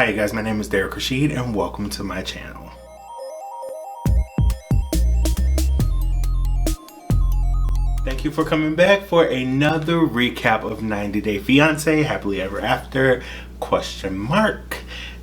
Hi you guys, my name is Derek Rashid and welcome to my channel. Thank you for coming back for another recap of 90 Day Fiancé Happily Ever After ?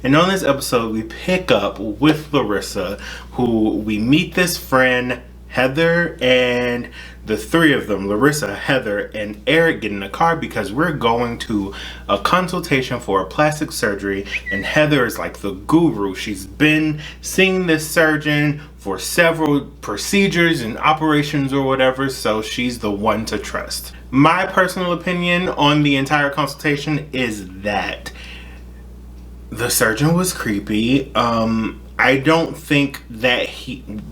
And on this episode we pick up with Larissa, who we meet this friend Heather, and the three of them, Larissa, Heather, and Eric, get in a car because we're going to a consultation for a plastic surgery, and Heather is like the guru. She's been seeing this surgeon for several procedures and operations or whatever, so she's the one to trust. My personal opinion on the entire consultation is that the surgeon was creepy. I don't think that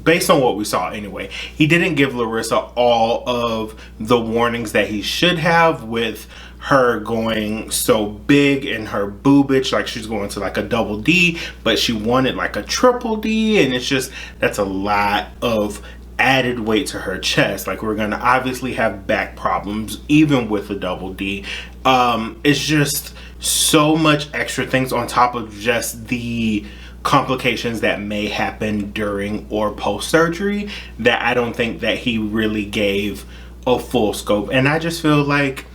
based on what we saw anyway, he didn't give Larissa all of the warnings that he should have, with her going so big in her boobage, like she's going to like a double D, but she wanted like a triple D, and it's just, that's a lot of added weight to her chest. Like, we're gonna obviously have back problems even with a double D. It's just so much extra things on top of just the complications that may happen during or post surgery that I don't think that he really gave a full scope. And I just feel like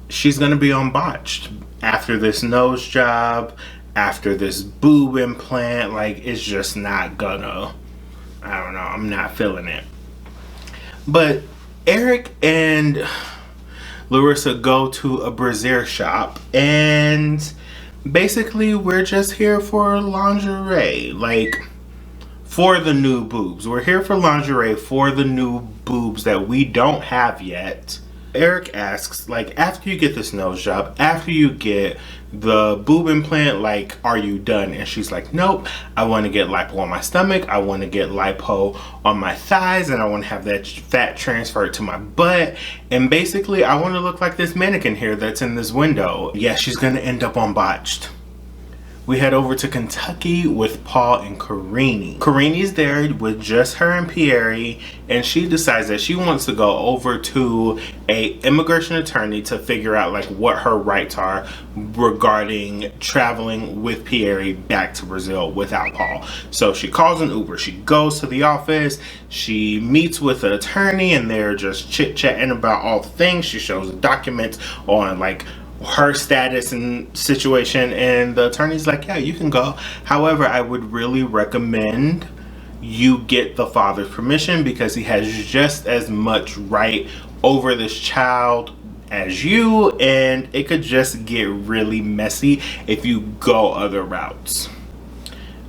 she's gonna be on botched after this nose job, after this boob implant. Like, it's just not gonna, I don't know, I'm not feeling it. But Eric and Larissa go to a brassiere shop, and basically we're just here for lingerie, like for the new boobs. We're here for lingerie for the new boobs that we don't have yet. Eric asks, like, after you get this nose job, after you get the boob implant, like, are you done? And she's like, nope, I want to get lipo on my stomach, I want to get lipo on my thighs, and I want to have that fat transferred to my butt, and basically I want to look like this mannequin here that's in this window. Yeah, she's gonna end up on botched. We head over to Kentucky with Paul and Karine. Karine's there with just her and Pierre, and she decides that she wants to go over to a immigration attorney to figure out like what her rights are regarding traveling with Pierre back to Brazil without Paul. So she calls an Uber, she goes to the office, she meets with an attorney, and they're just chit-chatting about all the things. She shows documents on like her status and situation, and the attorney's like, yeah, you can go. However, I would really recommend you get the father's permission, because he has just as much right over this child as you, and it could just get really messy if you go other routes.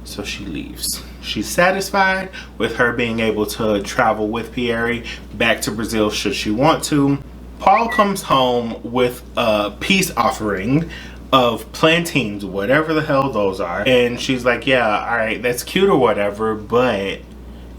So she leaves. She's satisfied with her being able to travel with Pierre back to Brazil should she want to. Paul comes home with a peace offering of plantains, whatever the hell those are. And she's like, yeah, all right, that's cute or whatever, but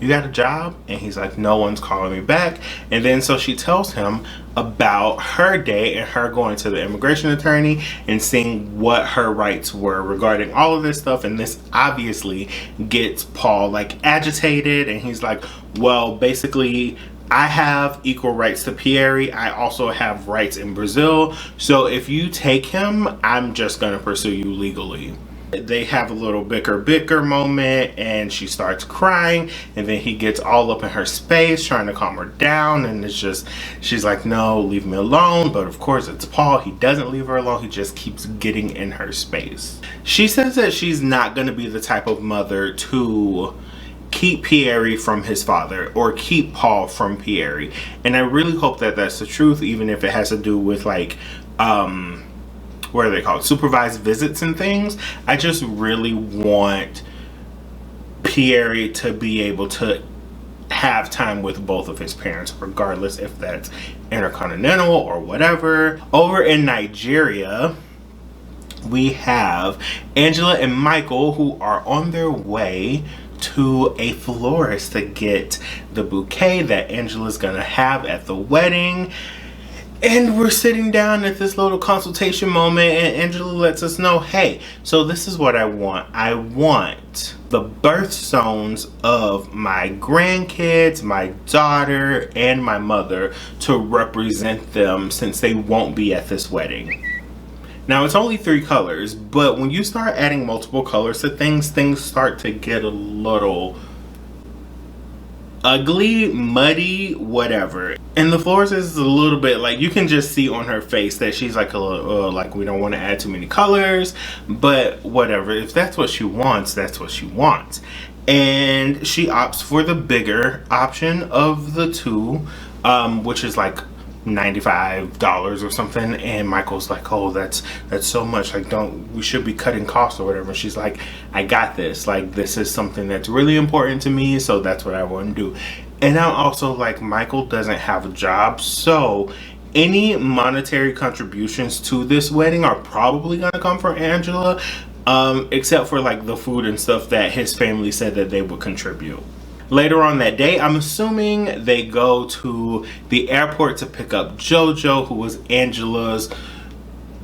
you got a job? And he's like, no one's calling me back. And then so she tells him about her day and her going to the immigration attorney and seeing what her rights were regarding all of this stuff. And this obviously gets Paul like agitated, and he's like, well, basically I have equal rights to Pierre. I also have rights in Brazil. So if you take him, I'm just gonna pursue you legally. They have a little bicker moment, and she starts crying, and then he gets all up in her space trying to calm her down, and it's just, she's like, no, leave me alone. But of course it's Paul. He doesn't leave her alone. He just keeps getting in her space. She says that she's not gonna be the type of mother to keep Pierre from his father or keep Paul from Pierre, and I really hope that that's the truth, even if it has to do with like what are they called, supervised visits and things. I just really want Pierre to be able to have time with both of his parents, regardless if that's intercontinental or whatever. Over in Nigeria, we have Angela and Michael, who are on their way to a florist to get the bouquet that Angela's gonna have at the wedding. And we're sitting down at this little consultation moment, and Angela lets us know, hey, so this is what I want. I want the birthstones of my grandkids, my daughter, and my mother to represent them, since they won't be at this wedding. Now it's only 3 colors, but when you start adding multiple colors to things start to get a little ugly, muddy, whatever. And the floors is a little bit like, you can just see on her face that she's like a little, like, we don't want to add too many colors, but whatever. If that's what she wants, that's what she wants. And she opts for the bigger option of the two, which is like $95 or something. And Michael's like, oh, that's so much, like, we should be cutting costs or whatever. She's like, I got this, like, this is something that's really important to me, so that's what I want to do. And I'm also like, Michael doesn't have a job, so any monetary contributions to this wedding are probably gonna come from Angela, except for like the food and stuff that his family said that they would contribute. Later on that day, I'm assuming they go to the airport to pick up JoJo, who was Angela's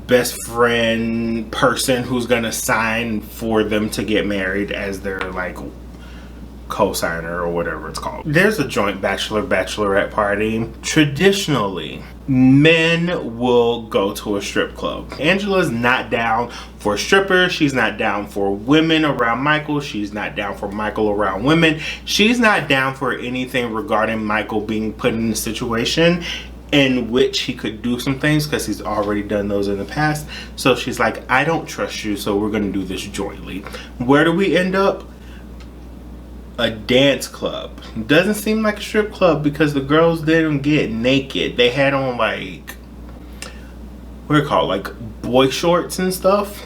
best friend person who's gonna sign for them to get married as their like co-signer or whatever it's called. There's a joint bachelorette party. Traditionally, men will go to a strip club. Angela's not down for strippers. She's not down for women around Michael. She's not down for Michael around women. She's not down for anything regarding Michael being put in a situation in which he could do some things, because he's already done those in the past. So she's like, I don't trust you, so we're gonna do this jointly. Where do we end up? A dance club. Doesn't seem like a strip club because the girls didn't get naked. They had on like, what are it called, like boy shorts and stuff.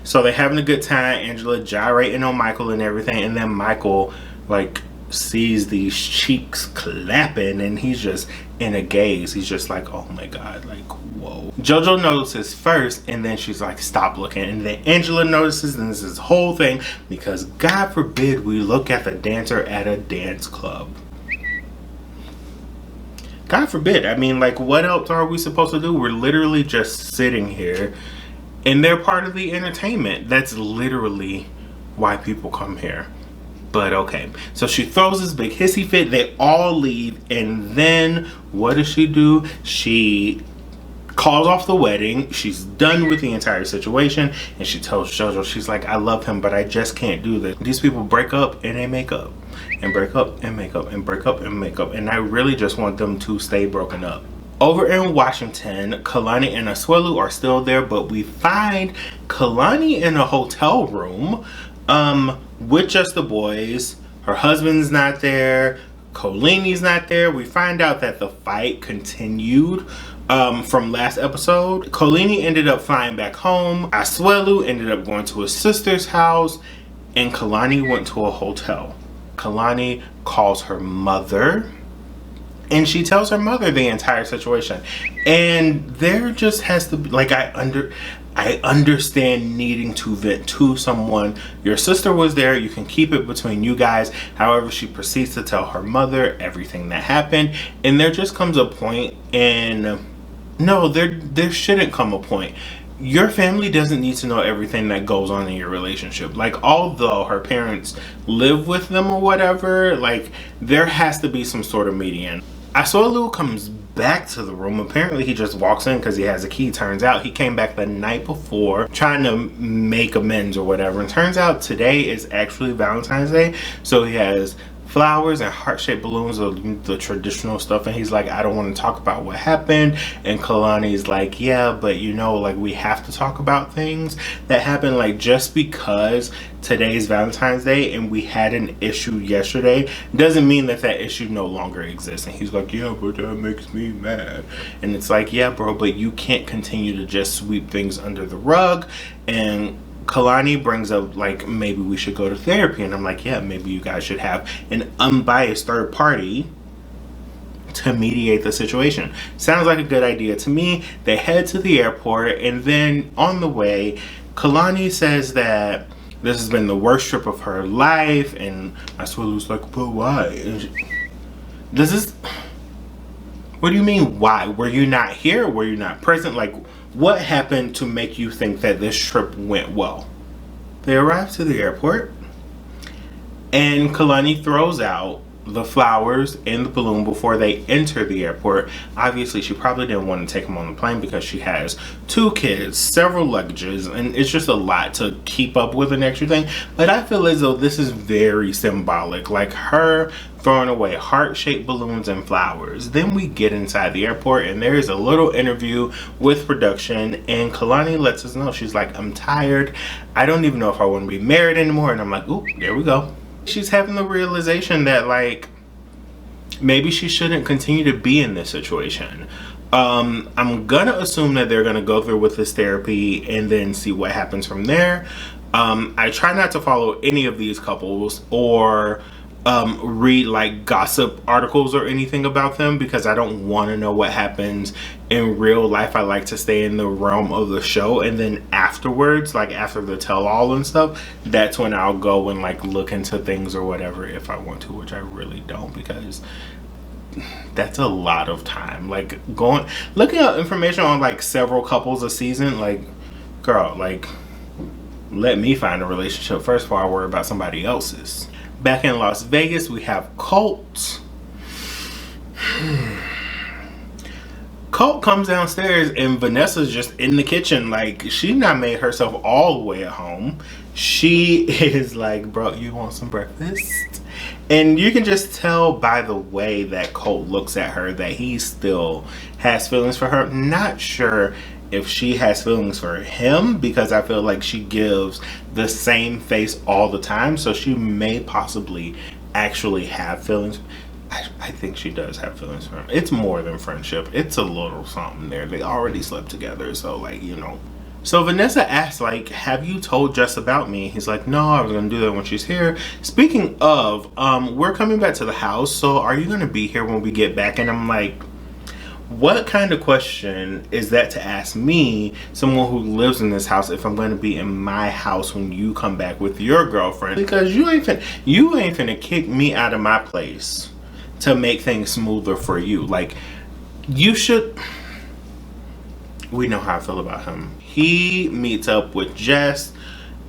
So they're having a good time. Angela gyrating on Michael and everything, and then Michael like sees these cheeks clapping and he's just in a gaze. He's just like, oh my god, like, whoa. JoJo notices first, and then she's like, stop looking. And then Angela notices, and this is the whole thing, because God forbid we look at the dancer at a dance club. God forbid. I mean, like, what else are we supposed to do? We're literally just sitting here, and they're part of the entertainment. That's literally why people come here. But okay, so she throws this big hissy fit. They all leave, and then what does she do? She calls off the wedding. She's done with the entire situation, and she tells JoJo, she's like, I love him, but I just can't do this. These people break up and they make up, and break up and make up, and break up and make up, and I really just want them to stay broken up. Over in Washington, Kalani and Asuelu are still there, but we find Kalani in a hotel room with just the boys. Her husband's not there. Kolini's not there. We find out that the fight continued from last episode. Kolini ended up flying back home. Asuelu ended up going to his sister's house, and Kalani went to a hotel. Kalani calls her mother, and she tells her mother the entire situation. And there just has to be, like, I understand needing to vent to someone. Your sister was there. You can keep it between you guys. However, she proceeds to tell her mother everything that happened. And there just comes a point, and no, there shouldn't come a point. Your family doesn't need to know everything that goes on in your relationship. Like, although her parents live with them or whatever, like, there has to be some sort of median. Asuelu comes back to the room. Apparently he just walks in because he has a key. Turns out he came back the night before trying to make amends or whatever, and turns out today is actually Valentine's Day, so he has flowers and heart-shaped balloons, the traditional stuff, and he's like, I don't want to talk about what happened. And Kalani's like, yeah, but you know, like, we have to talk about things that happened. Like, just because today's Valentine's Day and we had an issue yesterday doesn't mean that that issue no longer exists. And he's like, yeah, but that makes me mad. And it's like, yeah, bro, but you can't continue to just sweep things under the rug. And Kalani brings up, like, maybe we should go to therapy. And I'm like, yeah, maybe you guys should have an unbiased third party to mediate the situation. Sounds like a good idea to me. They head to the airport, and then on the way, Kalani says that this has been the worst trip of her life, and Asuelu's like, but why? What do you mean, why? Were you not here? Were you not present? Like, what happened to make you think that this trip went well? They arrive to the airport, and Kalani throws out the flowers and the balloon before they enter the airport. Obviously, she probably didn't want to take them on the plane because she has 2 kids, several luggages, and it's just a lot to keep up with an extra thing. But I feel as though this is very symbolic, like her throwing away heart-shaped balloons and flowers. Then we get inside the airport and there is a little interview with production, and Kalani lets us know, she's like, I'm tired. I don't even know if I want to be married anymore. And I'm like, ooh, there we go. She's having the realization that, like, maybe she shouldn't continue to be in this situation. I'm gonna assume that they're gonna go through with this therapy and then see what happens from there. I try not to follow any of these couples or read like gossip articles or anything about them because I don't want to know what happens in real life. I like to stay in the realm of the show, and then afterwards, like after the tell-all and stuff, that's when I'll go and like look into things or whatever if I want to, which I really don't, because that's a lot of time. Like looking up information on like several couples a season, like, girl, like, let me find a relationship first before I worry about somebody else's. Back in Las Vegas, we have Colt. Colt comes downstairs and Vanessa's just in the kitchen. Like, she not made herself all the way at home. She is like, bro, you want some breakfast? And you can just tell by the way that Colt looks at her that he still has feelings for her. Not sure if she has feelings for him, because I feel like she gives the same face all the time, so she may possibly actually have feelings. I think she does have feelings for him. It's more than friendship. It's a little something there. They already slept together, so like, you know. So Vanessa asks, like, have you told Jess about me? He's like, no, I was gonna do that when she's here. Speaking of, we're coming back to the house, so are you gonna be here when we get back? And I'm like, what kind of question is that to ask me, someone who lives in this house, if I'm going to be in my house when you come back with your girlfriend? Because you ain't finna kick me out of my place to make things smoother for you. Like, you should. We know how I feel about him. He meets up with Jess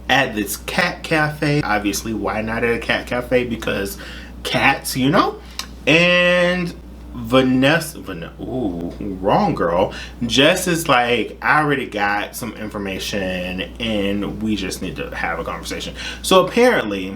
at this cat cafe. Obviously, why not at a cat cafe? Because cats, you know? And Vanessa, ooh, wrong girl. Jess is like, I already got some information and we just need to have a conversation. So apparently,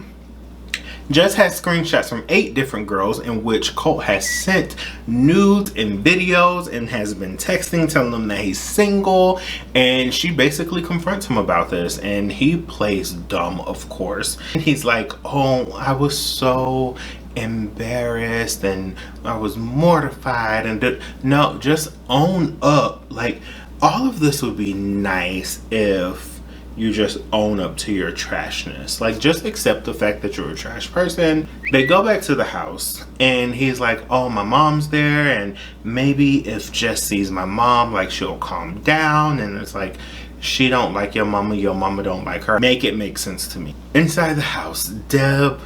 Jess has screenshots from 8 different girls in which Colt has sent nudes and videos and has been texting, telling them that he's single, and she basically confronts him about this, and he plays dumb, of course. And he's like, oh, I was so embarrassed and I was mortified, and no, just own up. Like, all of this would be nice if you just own up to your trashness. Like, just accept the fact that you're a trash person. They go back to the house and he's like, oh, my mom's there, and maybe if Jess sees my mom, like, she'll calm down. And it's like, she don't like your mama don't like her. Make it make sense to me. Inside the house, Deb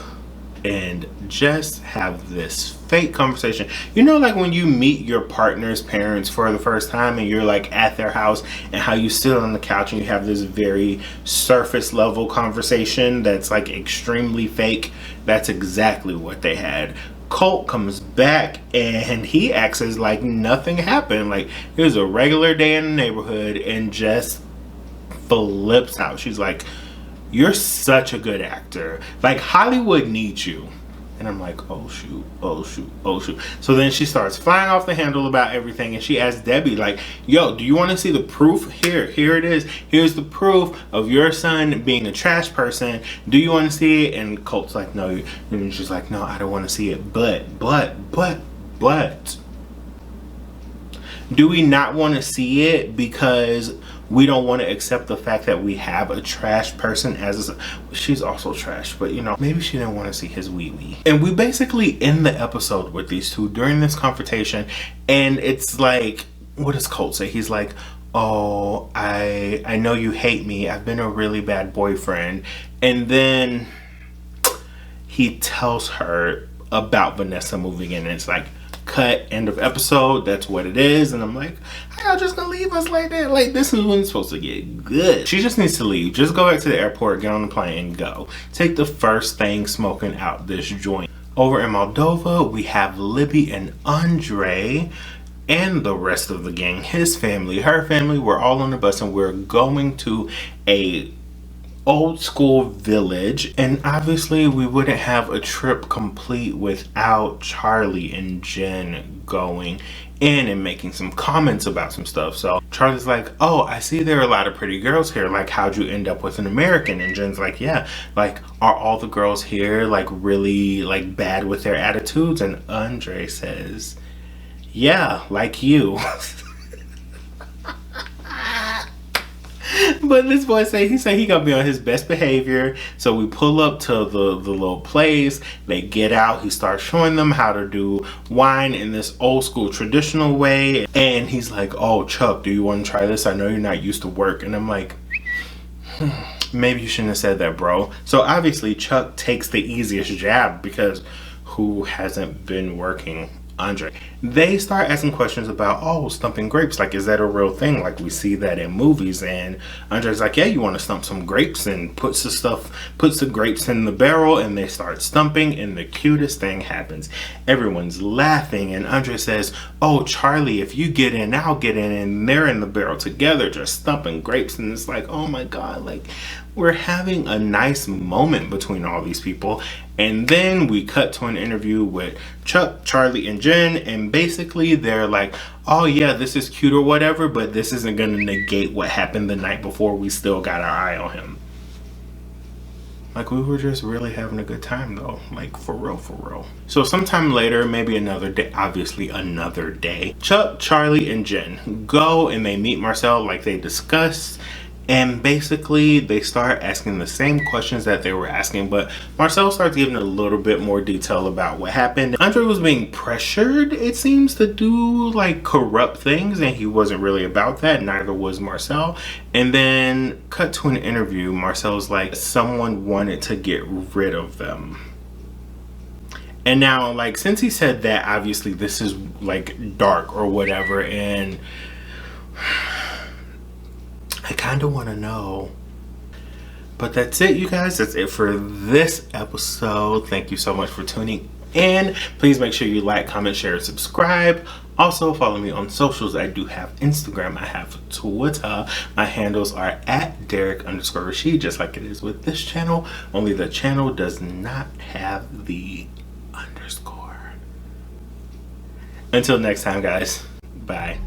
and Jess have this fake conversation. You know, like when you meet your partner's parents for the first time and you're like at their house, and how you sit on the couch and you have this very surface level conversation that's like extremely fake. That's exactly what they had. Colt comes back and he acts as like nothing happened. Like, it was a regular day in the neighborhood, and Jess flips out. She's like, you're such a good actor. Like, Hollywood needs you. And I'm like, oh shoot, oh shoot, oh shoot. So then she starts flying off the handle about everything, and she asks Debbie, like, yo, do you want to see the proof? Here it is. Here's the proof of your son being a trash person. Do you want to see it? And Colt's like, no. And she's like, no, I don't want to see it. But. Do we not want to see it because we don't want to accept the fact that we have a trash person as she's also trash, but you know, maybe she didn't want to see his wee-wee. And we basically end the episode with these two during this confrontation, and it's like, what does Colt say? He's like, oh, I know you hate me. I've been a really bad boyfriend. And then he tells her about Vanessa moving in, and it's like, cut, end of episode. That's what it is. And I'm like, how y'all just gonna leave us like that? Like, this is when it's supposed to get good. She just needs to leave. Just go back to the airport, get on the plane, and go. Take the first thing smoking out this joint. Over in Moldova, we have Libby and Andre and the rest of the gang, his family, her family. We're all on the bus and we're going to a old school village, and obviously we wouldn't have a trip complete without Charlie and Jen going in and making some comments about some stuff. So Charlie's like, oh, I see there are a lot of pretty girls here, like how'd you end up with an American? And Jen's like, yeah, like are all the girls here like really like bad with their attitudes? And Andre says, yeah, like you. But this boy he said he gonna be on his best behavior. So we pull up to the little place. They get out. He starts showing them how to do wine in this old school traditional way. And he's like, oh, Chuck, do you want to try this? I know you're not used to work. And I'm like, maybe you shouldn't have said that, bro. So obviously Chuck takes the easiest jab because who hasn't been working? Andre. They start asking questions about, oh, stumping grapes, like is that a real thing? Like we see that in movies. And Andre's like, yeah, you want to stump some grapes, and puts the grapes in the barrel, and they start stumping, and the cutest thing happens. Everyone's laughing, and Andre says, oh, Charlie, if you get in, I'll get in. And they're in the barrel together just stumping grapes, and it's like, oh my god, like we're having a nice moment between all these people. And then we cut to an interview with Chuck, Charlie, and Jen, and basically they're like, oh yeah, this is cute or whatever, but this isn't going to negate what happened the night before. We still got our eye on him. Like we were just really having a good time though, like for real, for real. So sometime later, maybe another day, obviously another day, Chuck, Charlie, and Jen go and they meet Marcel like they discussed. And basically they start asking the same questions that they were asking, but Marcel starts giving a little bit more detail about what happened. Andre was being pressured, it seems, to do like corrupt things, and he wasn't really about that. Neither was Marcel. And then cut to an interview, Marcel's like, someone wanted to get rid of them. And now, like, since he said that, obviously this is like dark or whatever, and I kind of want to know. But that's it, you guys. That's it for this episode. Thank you so much for tuning in. Please make sure you like, comment, share, and subscribe. Also, follow me on socials. I do have Instagram. I have Twitter. My handles are at Derek_Rashid, just like it is with this channel. Only the channel does not have the underscore. Until next time, guys. Bye.